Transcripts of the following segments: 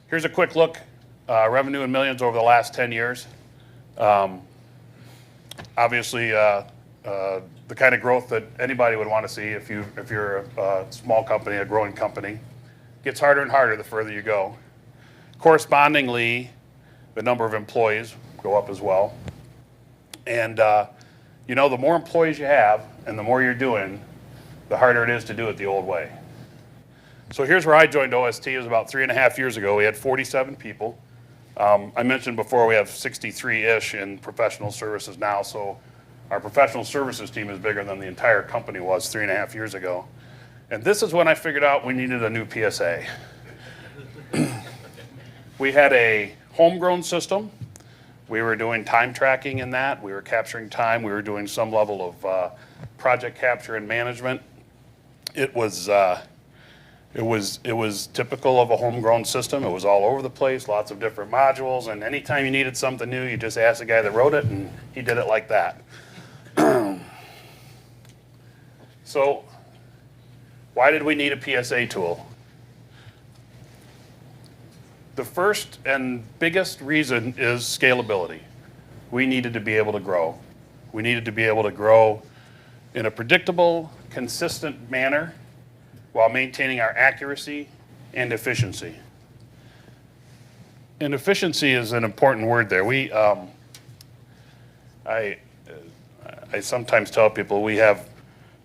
Here's a quick look, revenue in millions over the last 10 years. Obviously, the kind of growth that anybody would want to see if you're a small company, a growing company. Gets harder and harder the further you go. Correspondingly, the number of employees go up as well. And you know, the more employees you have and the more you're doing, the harder it is to do it the old way. So here's where I joined OST. It was about 3.5 years ago. We had 47 people. I mentioned before we have 63-ish in professional services now, so our professional services team is bigger than the entire company was 3.5 years ago. And this is when I figured out we needed a new PSA. We had a homegrown system. We were doing time tracking in that. We were capturing time. We were doing some level of project capture and management. It was typical of a homegrown system. It was all over the place, lots of different modules, and anytime you needed something new, you just asked the guy that wrote it, and he did it like that. So, why did we need a PSA tool? The first and biggest reason is scalability. We needed to be able to grow. We needed to be able to grow in a predictable, consistent manner while maintaining our accuracy and efficiency. And efficiency is an important word there. I sometimes tell people we have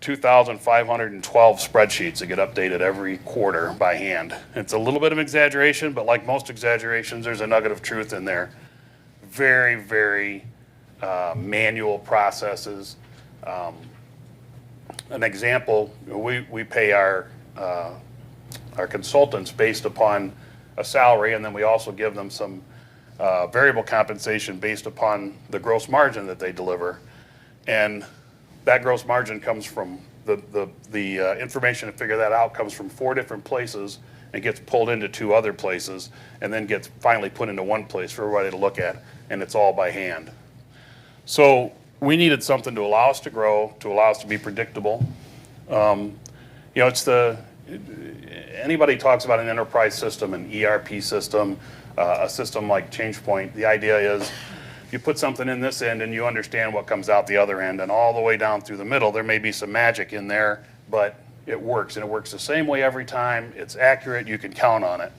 2,512 spreadsheets that get updated every quarter by hand. It's a little bit of exaggeration, but like most exaggerations, there's a nugget of truth in there. Very, very manual processes. An example, we pay our consultants based upon a salary, and then we also give them some variable compensation based upon the gross margin that they deliver. And that gross margin comes from the information to figure that out comes from 4 different places and gets pulled into 2 other places and then gets finally put into one place for everybody to look at, and it's all by hand. So we needed something to allow us to grow, to allow us to be predictable. You know, anybody talks about an enterprise system, an ERP system, a system like Changepoint. The idea is you put something in this end and you understand what comes out the other end, and all the way down through the middle there may be some magic in there, but it works, and it works the same way every time. It's accurate, you can count on it.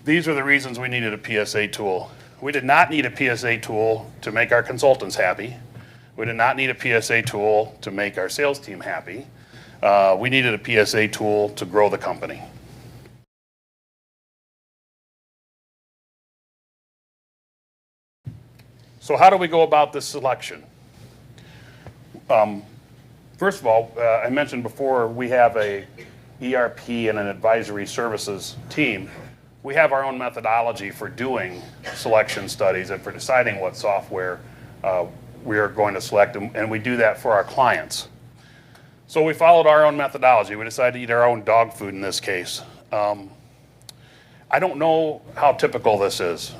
These are the reasons we needed a PSA tool. We did not need a PSA tool to make our consultants happy. We did not need a PSA tool to make our sales team happy. We needed a PSA tool to grow the company. So how do we go about this selection? First of all, I mentioned before we have a ERP and an advisory services team. We have our own methodology for doing selection studies and for deciding what software we are going to select, and we do that for our clients. So we followed our own methodology. We decided to eat our own dog food in this case. I don't know how typical this is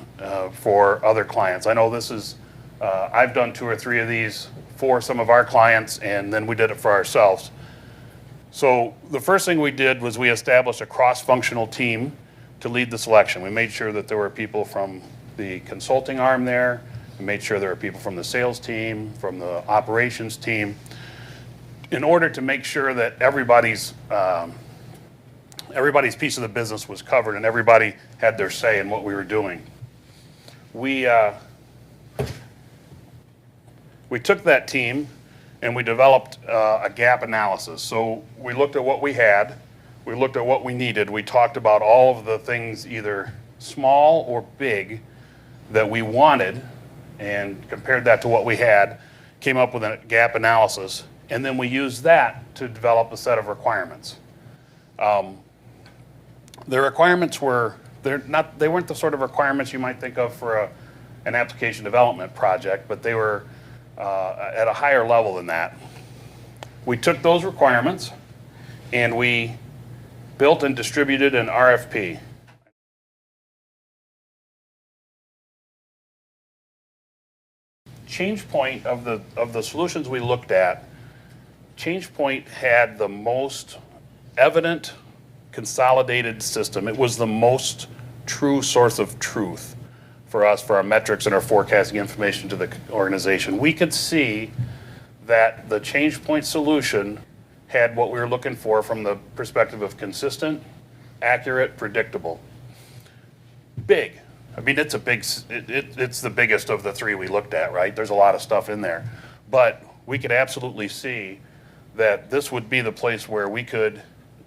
for other clients. I know this is, I've done 2 or 3 of these for some of our clients, and then we did it for ourselves. So the first thing we did was we established a cross-functional team to lead the selection. We made sure that there were people from the consulting arm there. We made sure there were people from the sales team, from the operations team, in order to make sure that everybody's piece of the business was covered and everybody had their say in what we were doing. We took that team and we developed a gap analysis. So we looked at what we had, we looked at what we needed, we talked about all of the things, either small or big, that we wanted, and compared that to what we had, came up with a gap analysis, and then we used that to develop a set of requirements. The requirements were, they weren't the sort of requirements you might think of for an application development project, but they were at a higher level than that. We took those requirements and we built and distributed an RFP. Changepoint, of the solutions we looked at, Changepoint had the most evident, consolidated system. It was the most true source of truth for us, for our metrics and our forecasting information to the organization. We could see that the Changepoint solution had what we were looking for from the perspective of consistent, accurate, predictable. Big. I mean, it's the biggest of the three we looked at, right? There's a lot of stuff in there. But we could absolutely see that this would be the place where we could,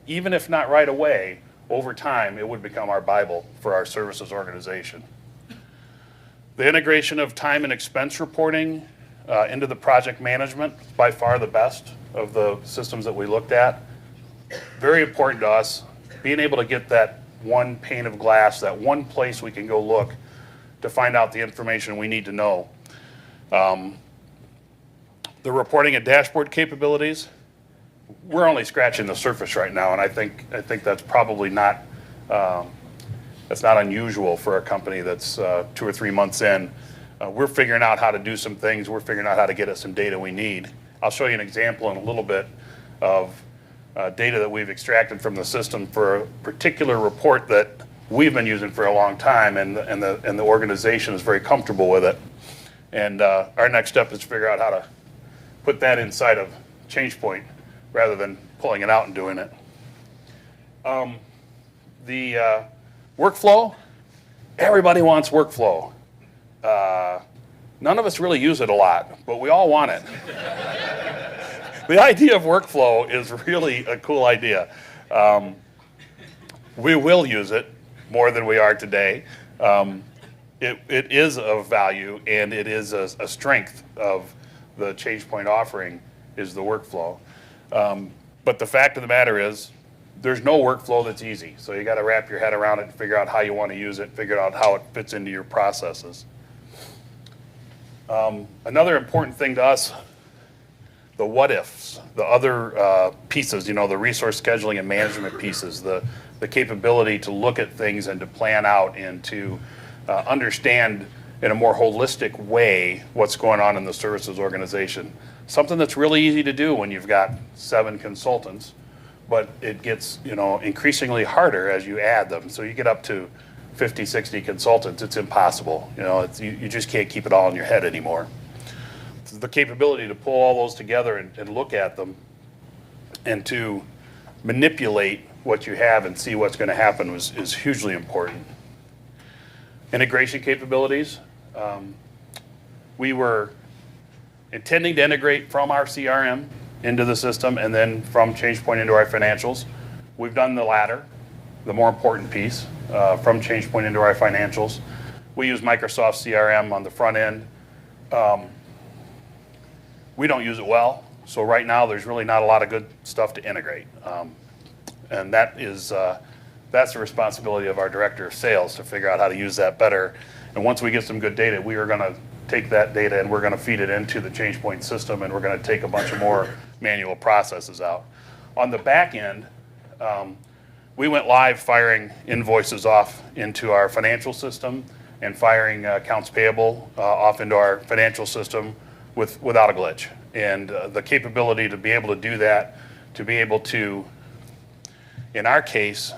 even if not right away, over time, it would become our Bible for our services organization. The integration of time and expense reporting into the project management, by far the best of the systems that we looked at. Very important to us, being able to get that one pane of glass, that one place we can go look to find out the information we need to know. The reporting and dashboard capabilities, we're only scratching the surface right now, and I think that's probably not that's not unusual for a company that's 2 or 3 months in. We're figuring out how to do some things. We're figuring out how to get us some data we need. I'll show you an example in a little bit of data that we've extracted from the system for a particular report that we've been using for a long time, and the organization is very comfortable with it. And our next step is to figure out how to put that inside of Changepoint rather than pulling it out and doing it. The workflow, everybody wants workflow. None of us really use it a lot, but we all want it. The idea of workflow is really a cool idea. We will use it more than we are today. It is of value, and it is a strength of the Changepoint offering is the workflow. But the fact of the matter is, there's no workflow that's easy. So you got to wrap your head around it and figure out how you want to use it, figure out how it fits into your processes. Another important thing to us, the what ifs, the other pieces, the resource scheduling and management pieces, the capability to look at things and to plan out and to understand in a more holistic way what's going on in the services organization. Something that's really easy to do when you've got 7 consultants, but it gets increasingly harder as you add them. So you get up to 50, 60 consultants, it's impossible. You just can't keep it all in your head anymore. The capability to pull all those together and look at them and to manipulate what you have and see what's going to happen is hugely important. Integration capabilities. We were intending to integrate from our CRM into the system and then from Changepoint into our financials. We've done the latter, the more important piece, from Changepoint into our financials. We use Microsoft CRM on the front end. We don't use it well, so right now there's really not a lot of good stuff to integrate. And that's the responsibility of our director of sales to figure out how to use that better. And once we get some good data, we are going to take that data and we're going to feed it into the Changepoint system, and we're going to take a bunch of more manual processes out. On the back end, we went live firing invoices off into our financial system and firing accounts payable off into our financial system without a glitch. And the capability to be able to do that, to be able to, in our case,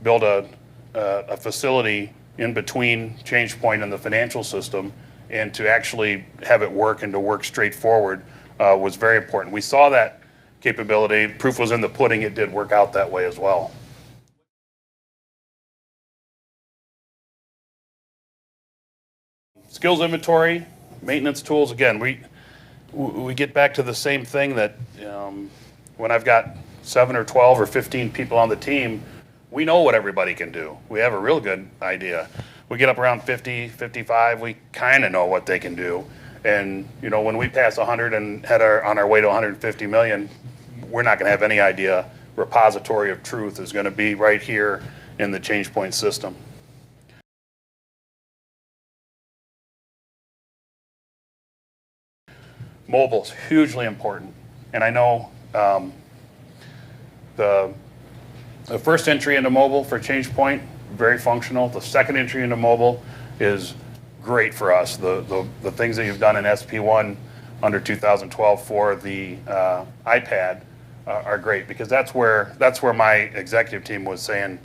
build a facility in between Changepoint and the financial system, and to actually have it work and to work straightforward was very important. We saw that capability. Proof was in the pudding. It did work out that way as well. Skills inventory, maintenance tools. Again, we get back to the same thing that when I've got 7 or 12 or 15 people on the team, we know what everybody can do. We have a real good idea. We get up around 50, 55, we kind of know what they can do. And when we pass 100 and head on our way to 150 million, we're not going to have any idea. Repository of truth is going to be right here in the Changepoint system. Mobile's hugely important. And I know the first entry into mobile for Changepoint, very functional. The second entry into mobile is great for us. The things that you've done in SP1 under 2012 for the iPad are great, because that's where my executive team was saying,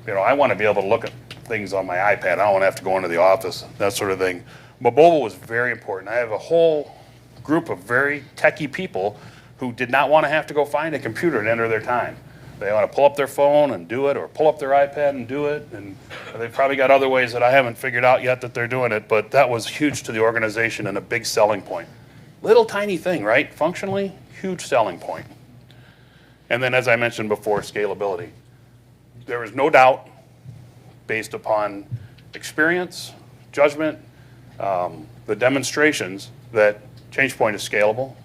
I want to be able to look at things on my iPad. I don't want to have to go into the office, that sort of thing. Mobile was very important. I have a whole group of very techie people who did not want to have to go find a computer and enter their time. They want to pull up their phone and do it, or pull up their iPad and do it, and they've probably got other ways that I haven't figured out yet that they're doing it, but that was huge to the organization and a big selling point. Little tiny thing, right? Functionally, huge selling point. And then, as I mentioned before, scalability. There is no doubt, based upon experience, judgment, the demonstrations, that Changepoint is scalable.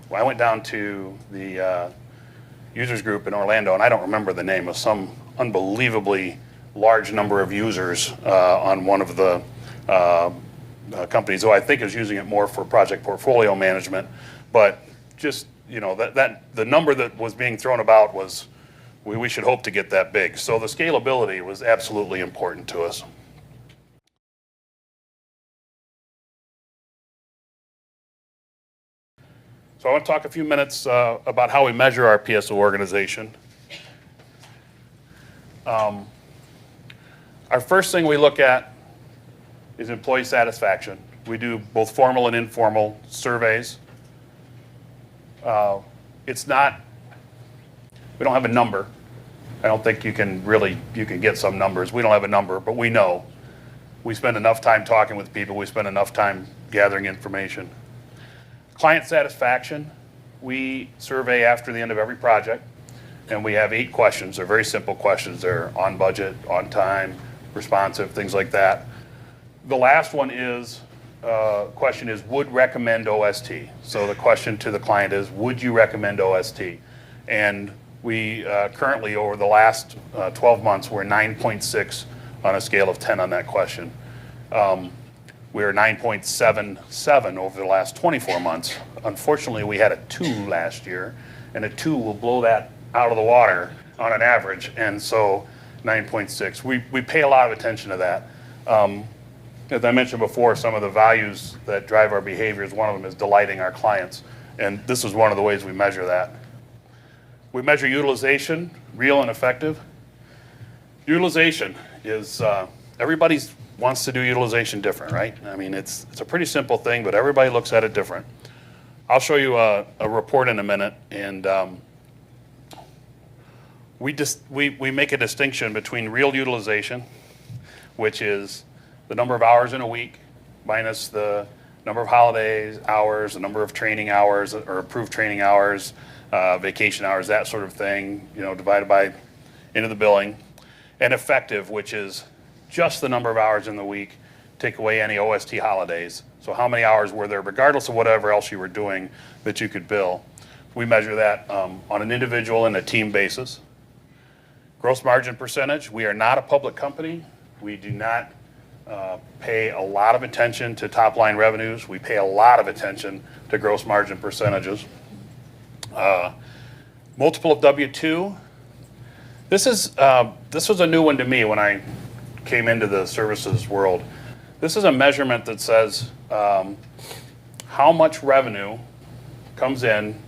When I went down to the users group in Orlando, and I don't remember the name of some unbelievably large number of users on one of the companies, who I think is using it more for project portfolio management. But just, that the number that was being thrown about was, we should hope to get that big. So the scalability was absolutely important to us. So I want to talk a few minutes about how we measure our PSO organization. Our first thing we look at is employee satisfaction. We do both formal and informal surveys. It's not, we don't have a number. I don't think you can get some numbers. We don't have a number, but we know. We spend enough time talking with people. We spend enough time gathering information. Client satisfaction, we survey after the end of every project, and we have 8 questions. They're very simple questions. They're on budget, on time, responsive, things like that. The last one is, question is, would recommend OST. So the question to the client is, would you recommend OST? And we currently, over the last 12 months, we're 9.6 on a scale of 10 on that question. We're 9.77 over the last 24 months. Unfortunately, we had a 2 last year, and a 2 will blow that out of the water on an average, and so 9.6. We pay a lot of attention to that. As I mentioned before, some of the values that drive our behaviors, one of them is delighting our clients, and this is one of the ways we measure that. We measure utilization, real and effective. Utilization is, everybody wants to do utilization different, right? I mean, it's a pretty simple thing, but everybody looks at it different. I'll show you a report in a minute, and we make a distinction between real utilization, which is the number of hours in a week minus the number of holidays, hours, the number of training hours or approved training hours, vacation hours, that sort of thing, divided by into the billing, and effective, which is just the number of hours in the week, take away any OST holidays. So how many hours were there, regardless of whatever else you were doing, that you could bill. We measure that on an individual and a team basis. Gross margin percentage, we are not a public company. We do not pay a lot of attention to top line revenues. We pay a lot of attention to gross margin percentages. Multiple of W-2. This was a new one to me when I came into the services world. This is a measurement that says how much revenue comes in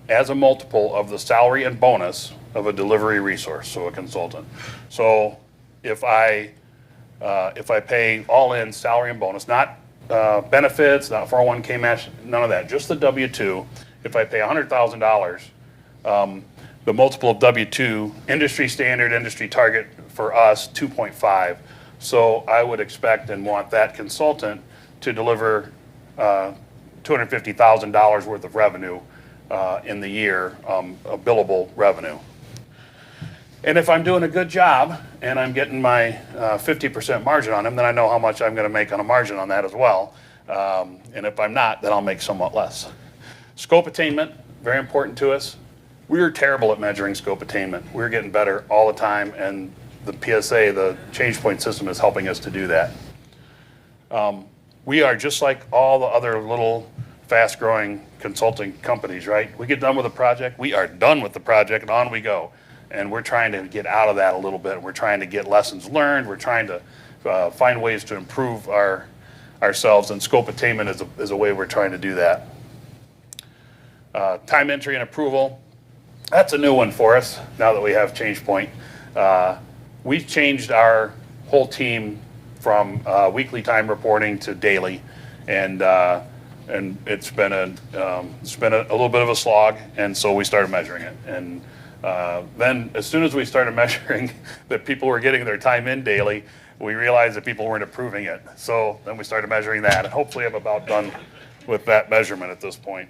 as a multiple of the salary and bonus of a delivery resource, so a consultant. So if I pay all in salary and bonus, not benefits, not 401k match, none of that, just the W-2, if I pay $100,000, the multiple of W-2, industry standard, industry target for us, 2.5. So I would expect and want that consultant to deliver $250,000 worth of revenue in the year, of billable revenue. And if I'm doing a good job and I'm getting my 50% margin on them, then I know how much I'm going to make on a margin on that as well. And if I'm not, then I'll make somewhat less. Scope attainment, very important to us. We were terrible at measuring scope attainment. We're getting better all the time, and the PSA, the Changepoint system, is helping us to do that. We are just like all the other little fast-growing consulting companies, right? We get done with a project, we are done with the project, and on we go. And we're trying to get out of that a little bit. We're trying to get lessons learned. We're trying to find ways to improve our ourselves, and scope attainment is a way we're trying to do that. Time entry and approval, that's a new one for us now that we have Changepoint. We changed our whole team from weekly time reporting to daily, and it's been a little bit of a slog, and so we started measuring it. And then as soon as we started measuring that people were getting their time in daily, we realized that people weren't approving it. So then we started measuring that, and hopefully I'm about done with that measurement at this point.